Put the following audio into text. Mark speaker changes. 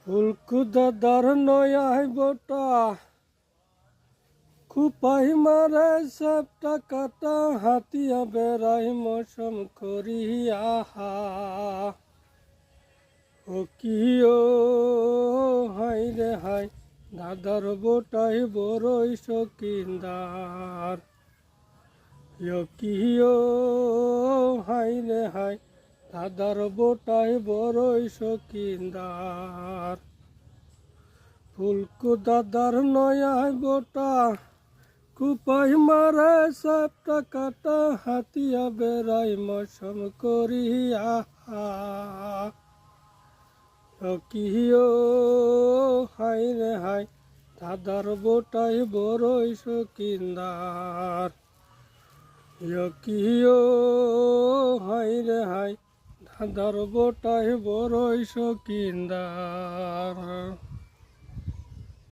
Speaker 1: ফুলকুদাদার নয়াই বোটা খুপাই মারে সবটা কাটা হাতিয়া বেড়াই মৌসুম করিয়া ও কি ও হাই রে হাই দাদার বোটাই বড়ই শকিন্দার কি ও হাই রে হাই দাদার বোটাই বড়ই শকিন্দার ফুলকু দাদার নয়াই বোটা কুপাই মারে সবটা কাটা হাতিয়া বেড়াই মৌসুম করিয়া কি ও হাই রে হাই দাদার বোটাই বড়ই শকিন্দার কি ও হাই রে হাই দাদার বোটাই বড়ই শকিন্দার।